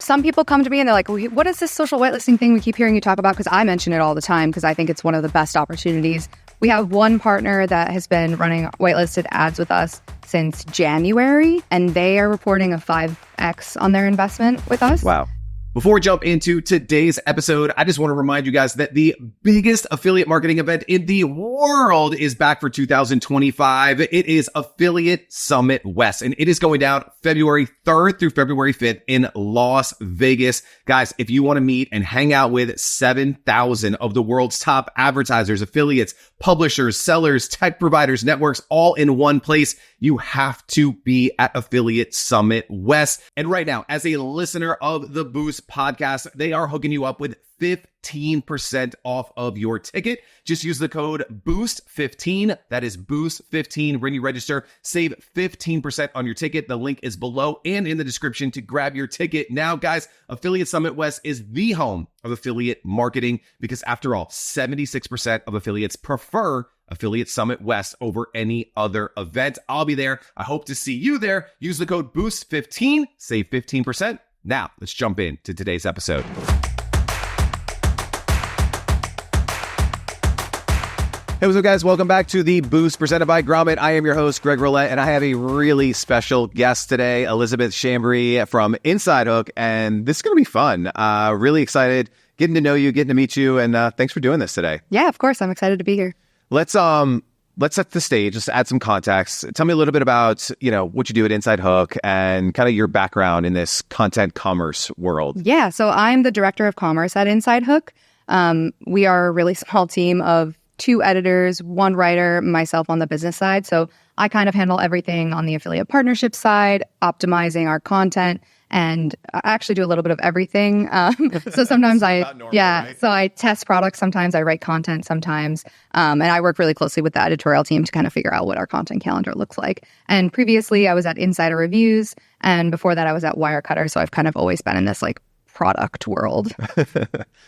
some people come to me and they're like, what is this social whitelisting thing we keep hearing you talk about? Because I mention it all the time because I think it's one of the best opportunities. We have one partner that has been running whitelisted ads with us since January, and they are reporting a 5x on their investment with us. Wow. Before we jump into today's episode, I just want to remind you guys that the biggest affiliate marketing event in the world is back for 2025. It is Affiliate Summit West, and it is going down February 3rd through February 5th in Las Vegas. Guys, if you want to meet and hang out with 7,000 of the world's top advertisers, affiliates, publishers, sellers, tech providers, networks, all in one place, you have to be at Affiliate Summit West. And right now, as a listener of the Boost podcast, they are hooking you up with 15% off of your ticket. Just use the code BOOST15. That is BOOST15 when you register. Save 15% on your ticket. The link is below and in the description to grab your ticket. Now, guys, Affiliate Summit West is the home of affiliate marketing because after all, 76% of affiliates prefer Affiliate Summit West over any other event. I'll be there. I hope to see you there. Use the code BOOST15. Save 15%. Now, let's jump into today's episode. Hey, what's up, guys? Welcome back to the Boost presented by Grommet. I am your host, Greg Rollett, and I have a really special guest today, Elisabeth Chambry from InsideHook, and this is going to be fun. Really excited getting to know you, getting to meet you, and thanks for doing this today. Yeah, of course. I'm excited to be here. Let's set the stage, just add some context. Tell me a little bit about, what you do at InsideHook and kind of your background in this content commerce world. Yeah, so I'm the director of commerce at InsideHook. We are a really small team of 2 editors, 1 writer, myself on the business side. So I kind of handle everything on the affiliate partnership side, optimizing our content, and I actually do a little bit of everything. So sometimes so I test products. Sometimes I write content sometimes. And I work really closely with the editorial team to kind of figure out what our content calendar looks like. And previously I was at Insider Reviews. And before that I was at Wirecutter. So I've kind of always been in this product world.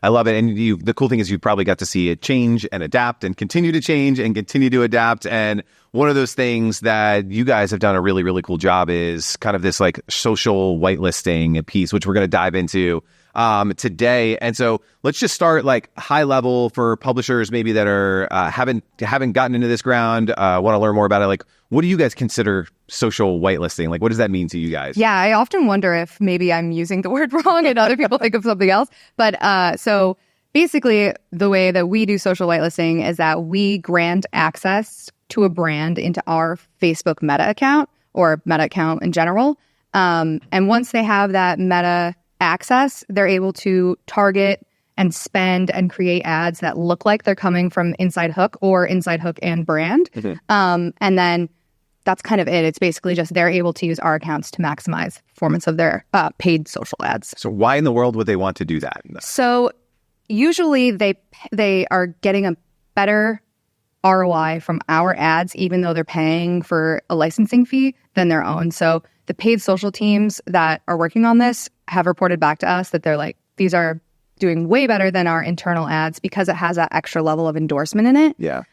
I love it. And the cool thing is you probably got to see it change and adapt and continue to change and continue to adapt. And one of those things that you guys have done a really, really cool job is kind of this social whitelisting piece, which we're going to dive into today. And so let's just start high level for publishers maybe that are haven't gotten into this ground, want to learn more about it. What do you guys consider social whitelisting? What does that mean to you guys? Yeah, I often wonder if maybe I'm using the word wrong and other people think of something else. But so basically the way that we do social whitelisting is that we grant access to a brand into our Facebook Meta account or Meta account in general. And once they have that Meta access, they're able to target and spend and create ads that look like they're coming from InsideHook or InsideHook and brand. Mm-hmm. And then that's kind of it. It's basically just they're able to use our accounts to maximize performance of their paid social ads. So why in the world would they want to do that? So usually they are getting a better ROI from our ads, even though they're paying for a licensing fee than their own. So the paid social teams that are working on this have reported back to us that they're these are doing way better than our internal ads because it has that extra level of endorsement in it. Yeah.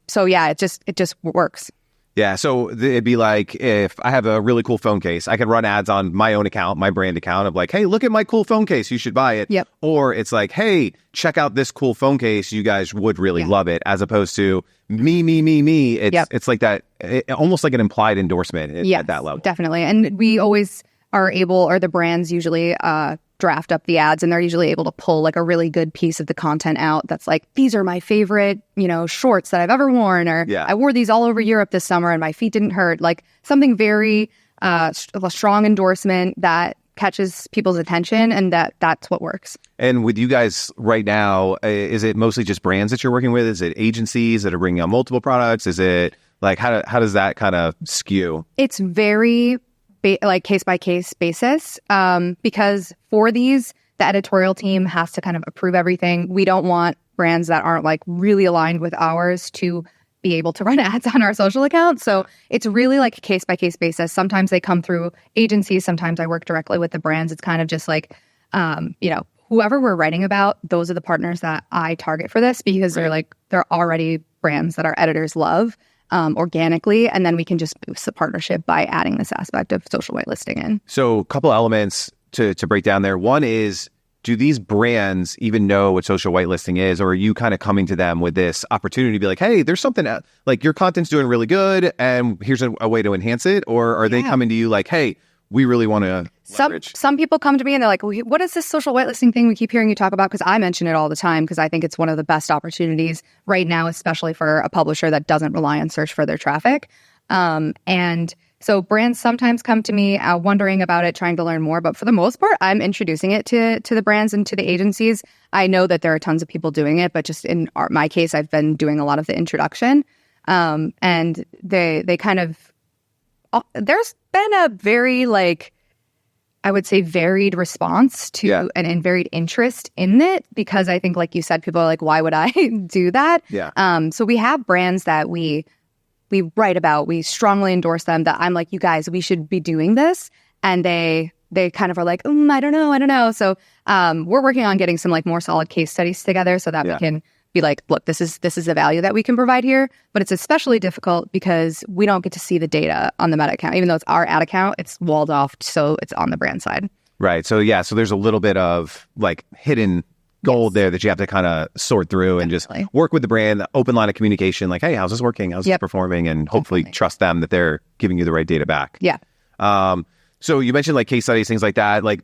So yeah, it just works. Yeah. So it'd be if I have a really cool phone case, I could run ads on my own account, my brand account of hey, look at my cool phone case. You should buy it. Yep. Or it's hey, check out this cool phone case. You guys would really love it, as opposed to me. It's like that, almost like an implied endorsement at that level. Definitely. And we always are able, or the brands usually draft up the ads, and they're usually able to pull a really good piece of the content out that's these are my favorite, shorts that I've ever worn, or I wore these all over Europe this summer and my feet didn't hurt. Something very a strong endorsement that catches people's attention, and that's what works. And with you guys right now, is it mostly just brands that you're working with? Is it agencies that are bringing out multiple products? Is it how does that kind of skew? It's very case by case basis, because for these, the editorial team has to kind of approve everything. We don't want brands that aren't really aligned with ours to be able to run ads on our social account. So it's really case by case basis. Sometimes they come through agencies. Sometimes I work directly with the brands. It's kind of just whoever we're writing about, those are the partners that I target for this, because they're already brands that our editors love. Organically, and then we can just boost the partnership by adding this aspect of social whitelisting in. So a couple elements to break down there. One is, do these brands even know what social whitelisting is, or are you kind of coming to them with this opportunity to be like, hey, there's something like your content's doing really good and here's a way to enhance it? Or are they coming to you like, hey, we really want to leverage? Some people come to me and they're like, well, what is this social whitelisting thing we keep hearing you talk about? Because I mention it all the time because I think it's one of the best opportunities right now, especially for a publisher that doesn't rely on search for their traffic. And so brands sometimes come to me wondering about it, trying to learn more. But for the most part, I'm introducing it to the brands and to the agencies. I know that there are tons of people doing it, but just in my case, I've been doing a lot of the introduction. And they kind of, there's been a very, like, I would say varied response to and varied interest in it, because I think, like you said, people are like, why would I do that? So we have brands that we write about, we strongly endorse them, that I'm like, you guys, we should be doing this. And they kind of are like, I don't know. So we're working on getting some like more solid case studies together so that we can be like, look, this is the value that we can provide here. But it's especially difficult because we don't get to see the data on the Meta account. Even though it's our ad account, it's walled off, so it's on the brand side. Right. So so there's a little bit of like hidden gold there that you have to kind of sort through and just work with the brand, the open line of communication, like, hey, how's this working? How's this performing? And hopefully trust them that they're giving you the right data back. So you mentioned like case studies, things like that. Like,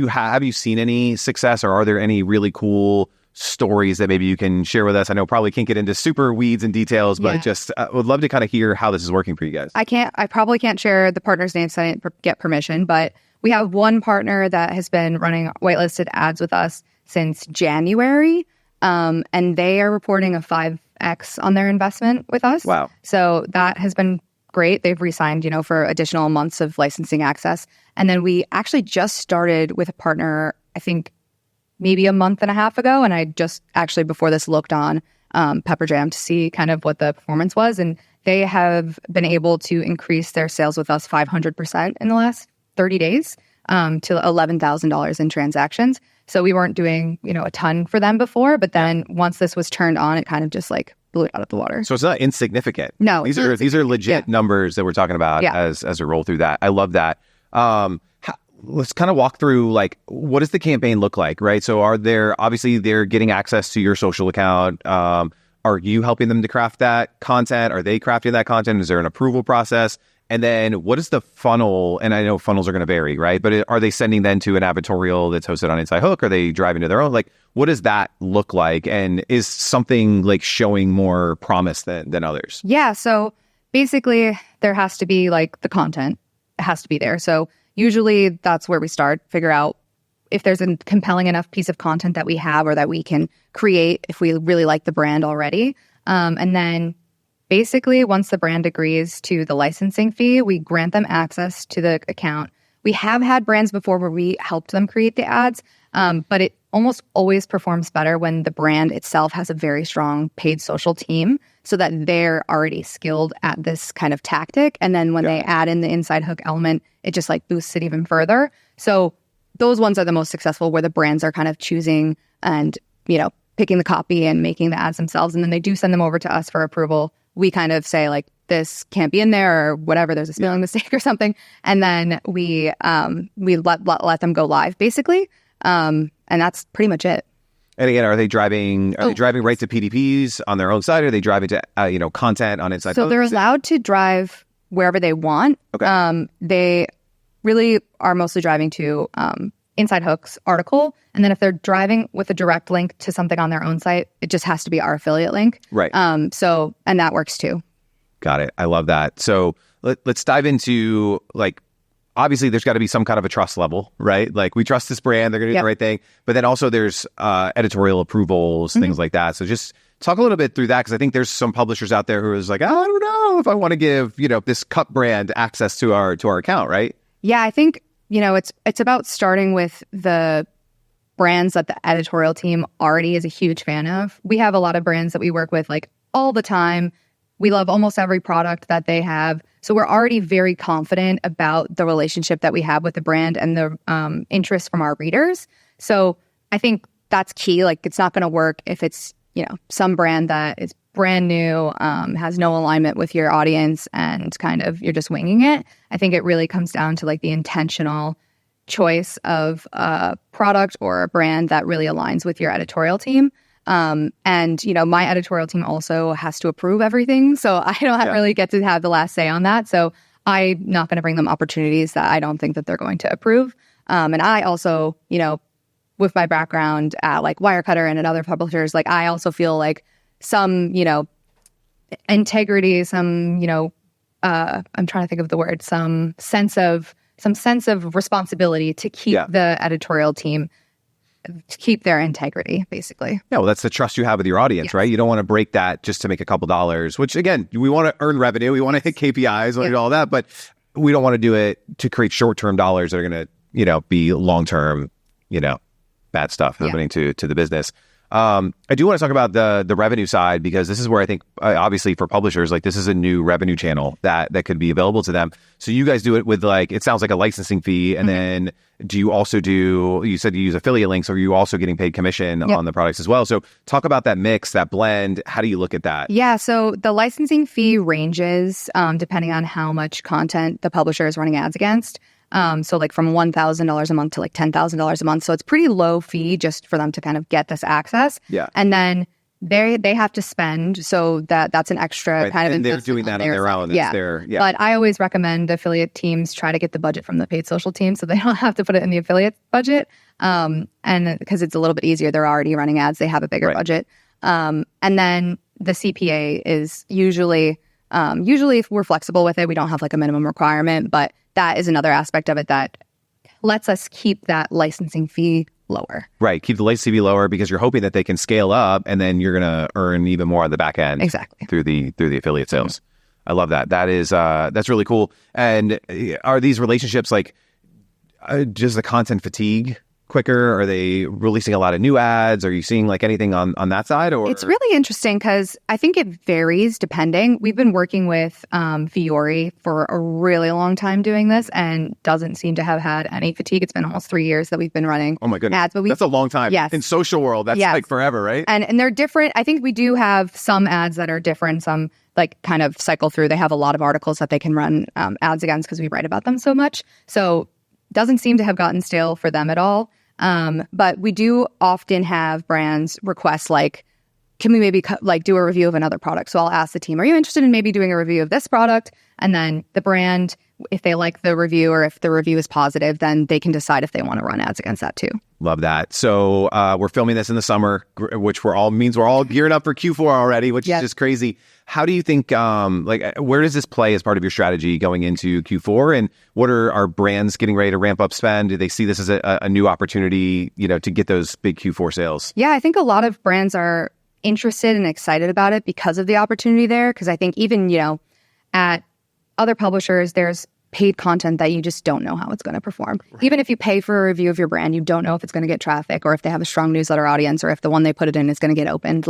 have you seen any success, or are there any really cool stories that maybe you can share with us? I know probably can't get into super weeds and details, but just would love to kind of hear how this is working for you guys. I probably can't share the partner's name, so I didn't get permission, but we have one partner that has been running whitelisted ads with us since January, and they are reporting a 5x on their investment with us. Wow. So that has been great. They've re-signed, for additional months of licensing access. And then we actually just started with a partner, I think maybe a month and a half ago. And I just actually before this looked on Pepper Jam to see kind of what the performance was. And they have been able to increase their sales with us 500% in the last 30 days to $11,000 in transactions. So we weren't doing, a ton for them before, but then once this was turned on, it kind of just like blew it out of the water. So it's not insignificant. No. These are legit numbers that we're talking about as we roll through that. I love that. Let's kind of walk through, like, what does the campaign look like, right? So obviously they're getting access to your social account. Are you helping them to craft that content? Are they crafting that content? Is there an approval process? And then what is the funnel? And I know funnels are going to vary, right? But are they sending then to an advertorial that's hosted on InsideHook? Are they driving to their own? Like, what does that look like? And is something like showing more promise than others? Yeah. So basically there has to be like the content. It has to be there. So usually that's where we start, figure out if there's a compelling enough piece of content that we have or that we can create if we really like the brand already. And then basically, once the brand agrees to the licensing fee, we grant them access to the account. We have had brands before where we helped them create the ads, but it almost always performs better when the brand itself has a very strong paid social team so that they're already skilled at this kind of tactic. And then when they add in the InsideHook element, it just like boosts it even further. So those ones are the most successful, where the brands are kind of choosing and, picking the copy and making the ads themselves. And then they do send them over to us for approval. We kind of say like, this can't be in there or whatever, there's a spelling mistake or something. And then we let them go live basically. And that's pretty much it. And again, are they driving right to PDPs on their own site? Or are they driving to, content on InsideHook? So they're allowed to drive wherever they want. Okay. They really are mostly driving to InsideHook's article. And then if they're driving with a direct link to something on their own site, it just has to be our affiliate link. Right. And that works too. Got it. I love that. So let's dive into, like, obviously there's got to be some kind of a trust level, right? Like, we trust this brand, they're going to do the right thing. But then also there's editorial approvals, things like that. So just talk a little bit through that, because I think there's some publishers out there who is like, I don't know if I want to give, this cup brand access to our account, right? Yeah, I think, it's about starting with the brands that the editorial team already is a huge fan of. We have a lot of brands that we work with like all the time. We love almost every product that they have. So we're already very confident about the relationship that we have with the brand and the interest from our readers. So I think that's key. Like, it's not going to work if it's, some brand that is brand new, has no alignment with your audience and kind of you're just winging it. I think it really comes down to like the intentional choice of a product or a brand that really aligns with your editorial team. And, my editorial team also has to approve everything. So I don't really get to have the last say on that. So I'm not going to bring them opportunities that I don't think that they're going to approve. And I also, with my background at like Wirecutter and at other publishers, like I also feel like some, integrity, some, I'm trying to think of the word, some sense of responsibility to keep the editorial team, to keep their integrity, basically. Yeah, well, that's the trust you have with your audience, right? You don't want to break that just to make a couple dollars, which again, we want to earn revenue. We want to hit KPIs, we want to do all that, but we don't want to do it to create short-term dollars that are going to, be long-term, bad stuff happening to the business. I do want to talk about the revenue side, because this is where I think, obviously for publishers, like this is a new revenue channel that could be available to them. So you guys do it with it sounds like a licensing fee. And then do you also you said you use affiliate links, or are you also getting paid commission on the products as well? So talk about that mix, that blend. How do you look at that? Yeah. So the licensing fee ranges depending on how much content the publisher is running ads against. So like from $1,000 a month to like $10,000 a month. So it's pretty low fee just for them to kind of get this access. Yeah. And then they have to spend. So that's an extra kind of investment. They're doing that on their own. But I always recommend affiliate teams try to get the budget from the paid social team, so they don't have to put it in the affiliate budget. And because it's a little bit easier, they're already running ads. They have a bigger budget. And then the CPA is usually if we're flexible with it, we don't have like a minimum requirement, but that is another aspect of it that lets us keep that licensing fee lower. Right. Keep the licensing fee lower because you're hoping that they can scale up, and then you're going to earn even more on the back end. Exactly. Through the affiliate sales. I love that. That is, that's really cool. And are these relationships like just the content fatigue quicker? Are they releasing a lot of new ads? Are you seeing like anything on that side? Or it's really interesting because I think it varies depending. We've been working with Fiori for a really long time doing this, and doesn't seem to have had any fatigue. It's been almost 3 years that we've been running oh my goodness ads. But that's a long time. Yes. In social world, that's like forever, right? And they're different. I think we do have some ads that are different. Some like kind of cycle through. They have a lot of articles that they can run ads against because we write about them so much. So doesn't seem to have gotten stale for them at all. But we do often have brands request, like, can we maybe do a review of another product? So I'll ask the team, are you interested in maybe doing a review of this product? And then the brand, if they like the review or if the review is positive, then they can decide if they want to run ads against that too. Love that. So we're filming this in the summer, which we're all gearing up for Q4 already, which is just crazy. How do you think, where does this play as part of your strategy going into Q4? And what are our brands getting ready to ramp up spend? Do they see this as a new opportunity, to get those big Q4 sales? Yeah, I think a lot of brands are interested and excited about it because of the opportunity there. Because I think even, at other publishers, there's paid content that you just don't know how it's going to perform. Right. Even if you pay for a review of your brand, you don't know if it's going to get traffic, or if they have a strong newsletter audience, or if the one they put it in is going to get opened.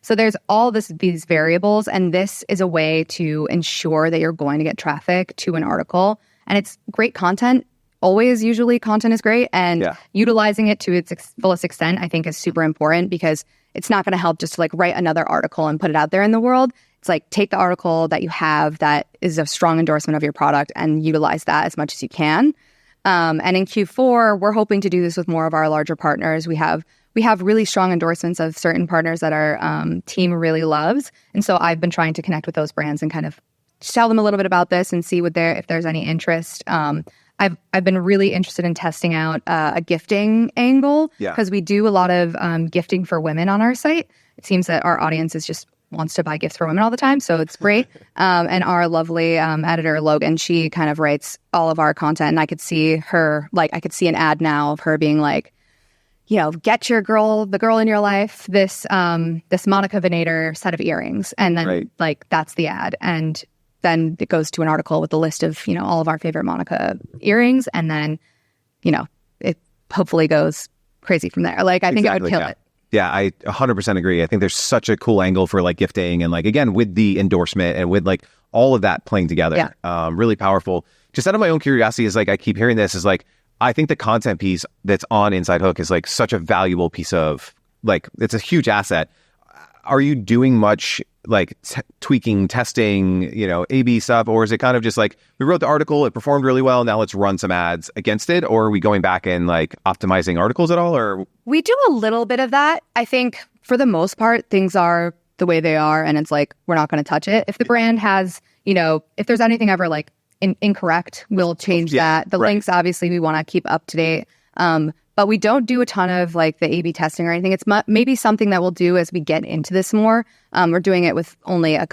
So there's all these variables, and this is a way to ensure that you're going to get traffic to an article. And it's great content. Usually content is great, and utilizing it to its fullest extent, I think, is super important, because it's not going to help just to write another article and put it out there in the world. It's take the article that you have that is a strong endorsement of your product and utilize that as much as you can. And in Q4, we're hoping to do this with more of our larger partners. We have really strong endorsements of certain partners that our team really loves. And so I've been trying to connect with those brands and kind of tell them a little bit about this and see if there's any interest. I've been really interested in testing out a gifting angle, because we do a lot of gifting for women on our site. It seems that our audience wants to buy gifts for women all the time, so it's great. And our lovely editor, Logan, she kind of writes all of our content, and I could see her, I could see an ad now of her being get the girl in your life, this Monica Venator set of earrings, and then that's the ad. And then it goes to an article with a list of, all of our favorite Monica earrings. And then, it hopefully goes crazy from there. I think I would kill it. Yeah, I 100% agree. I think there's such a cool angle for gifting and again, with the endorsement and with all of that playing together. Really powerful. Just out of my own curiosity is I keep hearing this is I think the content piece that's on InsideHook is such a valuable piece of it's a huge asset. are you doing much like tweaking, testing, A/B stuff, or is it kind of just like we wrote the article, it performed really well, now let's run some ads against it? Or are we going back and like optimizing articles at all? Or we do a little bit of that. I think for the most part, things are the way they are, and it's like we're not going to touch it. If the brand has, if there's anything ever like incorrect, we'll change that. The links, obviously, we want to keep up to date. But we don't do a ton of like the A/B testing or anything. It's maybe something that we'll do as we get into this more. We're doing it with only a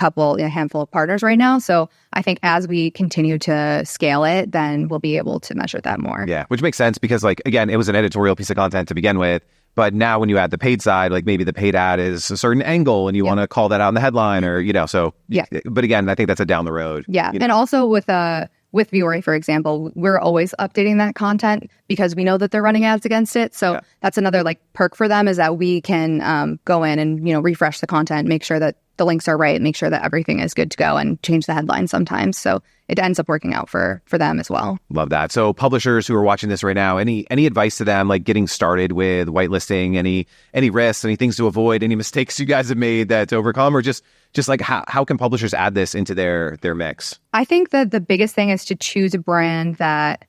handful of partners right now. So I think as we continue to scale it, then we'll be able to measure that more. Yeah, which makes sense because like, again, it was an editorial piece of content to begin with. But now when you add the paid side, like maybe the paid ad is a certain angle and you want to call that out in the headline or, so. Yeah. But again, I think that's a down the road. Yeah. And also with Vuori, for example, we're always updating that content because we know that they're running ads against it. So that's another like perk for them is that we can go in and, refresh the content, make sure that the links are right, make sure that everything is good to go and change the headline sometimes. So it ends up working out for them as well. Love that. So publishers who are watching this right now, any advice to them, like getting started with whitelisting, any risks, any things to avoid, any mistakes you guys have made that to overcome, or just like how can publishers add this into their mix? I think that the biggest thing is to choose a brand that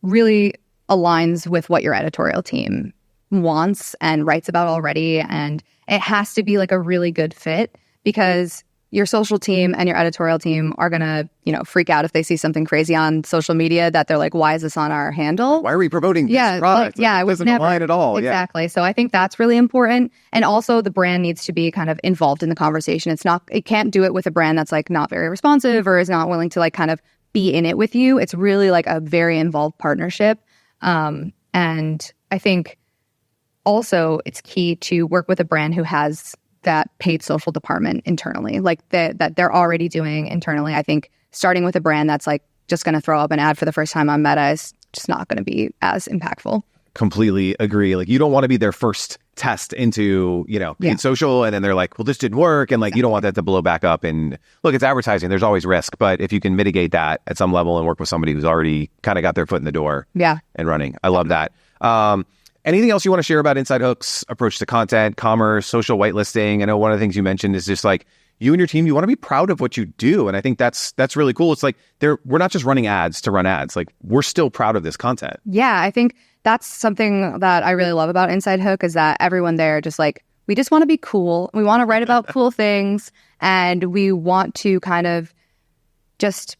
really aligns with what your editorial team wants and writes about already. And it has to be like a really good fit because your social team and your editorial team are going to, freak out if they see something crazy on social media that they're like, why is this on our handle? Why are we promoting this product? It doesn't align at all. Exactly. Yeah. So I think that's really important. And also the brand needs to be kind of involved in the conversation. It can't do it with a brand that's like not very responsive or is not willing to like kind of be in it with you. It's really like a very involved partnership. And I think also it's key to work with a brand who has that paid social department internally, like that they're already doing internally. I think starting with a brand that's like just going to throw up an ad for the first time on Meta is just not going to be as impactful. Completely agree. Like you don't want to be their first test into, paid social. And then they're like, well, this didn't work. And like, you don't want that to blow back up. And look, it's advertising. There's always risk. But if you can mitigate that at some level and work with somebody who's already kind of got their foot in the door and running. I love that. Anything else you want to share about InsideHook's approach to content, commerce, social whitelisting? I know one of the things you mentioned is just like you and your team, you want to be proud of what you do. And I think that's really cool. It's like we're not just running ads to run ads. Like we're still proud of this content. Yeah, I think that's something that I really love about InsideHook is that everyone there just like, we just want to be cool. We want to write about cool things. And we want to kind of just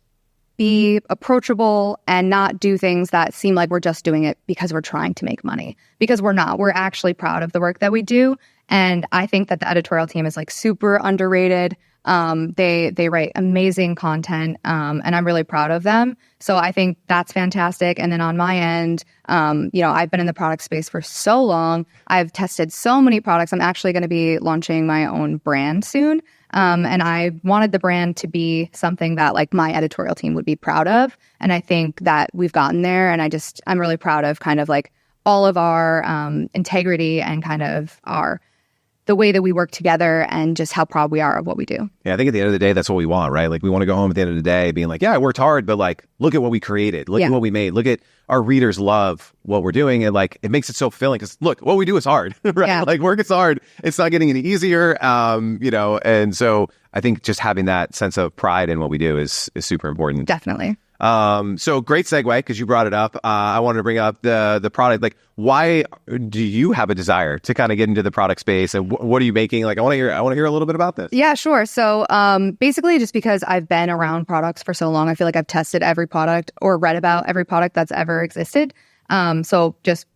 be approachable and not do things that seem like we're just doing it because we're trying to make money. Because we're not. We're actually proud of the work that we do. And I think that the editorial team is like super underrated. They write amazing content, and I'm really proud of them. So I think that's fantastic. And then on my end, I've been in the product space for so long. I've tested so many products. I'm actually going to be launching my own brand soon. And I wanted the brand to be something that like my editorial team would be proud of. And I think that we've gotten there. And I'm really proud of kind of like all of our integrity and kind of the way that we work together and just how proud we are of what we do. Yeah, I think at the end of the day, that's what we want, right? Like we want to go home at the end of the day being like, yeah, I worked hard, but like, look at what we created. Look at what we made. Look at our readers love what we're doing. And like, it makes it so fulfilling because look, what we do is hard, right? Yeah. Like work is hard. It's not getting any easier, and so I think just having that sense of pride in what we do is super important. Definitely. So great segue because you brought it up. I wanted to bring up the product. Like, why do you have a desire to kind of get into the product space, and what are you making? Like, I want to hear a little bit about this. Yeah, sure. So, basically, just because I've been around products for so long, I feel like I've tested every product or read about every product that's ever existed. So, just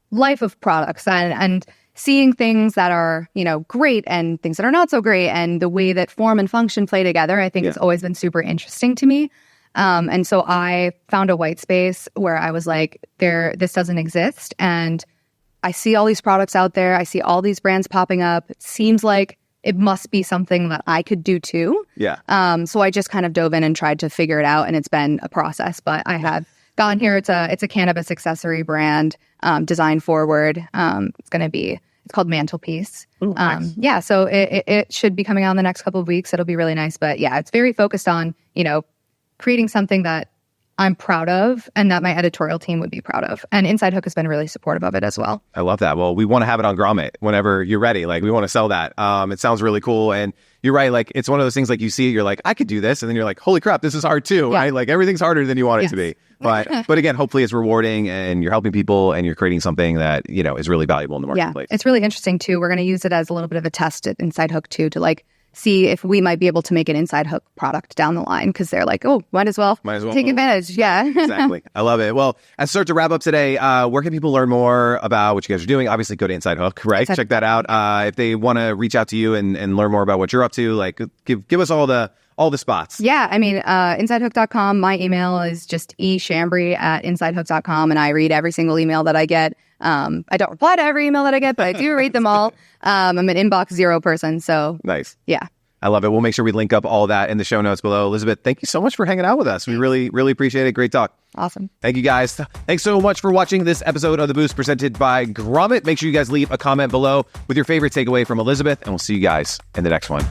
life of products and seeing things that are great and things that are not so great, and the way that form and function play together, I think has always been super interesting to me. And so I found a white space where I was like, this doesn't exist. And I see all these products out there. I see all these brands popping up. It seems like it must be something that I could do too. Yeah. So I just kind of dove in and tried to figure it out. And it's been a process, but I have gotten here. It's a cannabis accessory brand, design forward. It's called Mantelpiece. Ooh, nice. Yeah. So it should be coming out in the next couple of weeks. It'll be really nice. But yeah, it's very focused on, creating something that I'm proud of and that my editorial team would be proud of. And InsideHook has been really supportive of it as well. I love that. Well, we want to have it on Grommet whenever you're ready. Like, we want to sell that. It sounds really cool. And you're right. Like, it's one of those things, like, you see it, you're like, I could do this. And then you're like, holy crap, this is hard too, right? Like, everything's harder than you want it to be. But again, hopefully it's rewarding and you're helping people and you're creating something that, you know, is really valuable in the marketplace. Yeah, it's really interesting too. We're going to use it as a little bit of a test at InsideHook too, to like see if we might be able to make an InsideHook product down the line, because they're like, oh, might as well take advantage. Yeah. Exactly. I love it. Well, as we start to wrap up today, where can people learn more about what you guys are doing? Obviously, go to InsideHook, right? Check that out. If they want to reach out to you and learn more about what you're up to, like, give us all the spots. Yeah. I mean, InsideHook.com. My email is just echambry@InsideHook.com. And I read every single email that I get. I don't reply to every email that I get, but I do read them all. I'm an inbox zero person. So nice. Yeah. I love it. We'll make sure we link up all that in the show notes below. Elisabeth, thank you so much for hanging out with us. We really, really appreciate it. Great talk. Awesome. Thank you, guys. Thanks so much for watching this episode of The Boost presented by Grommet. Make sure you guys leave a comment below with your favorite takeaway from Elisabeth, and we'll see you guys in the next one.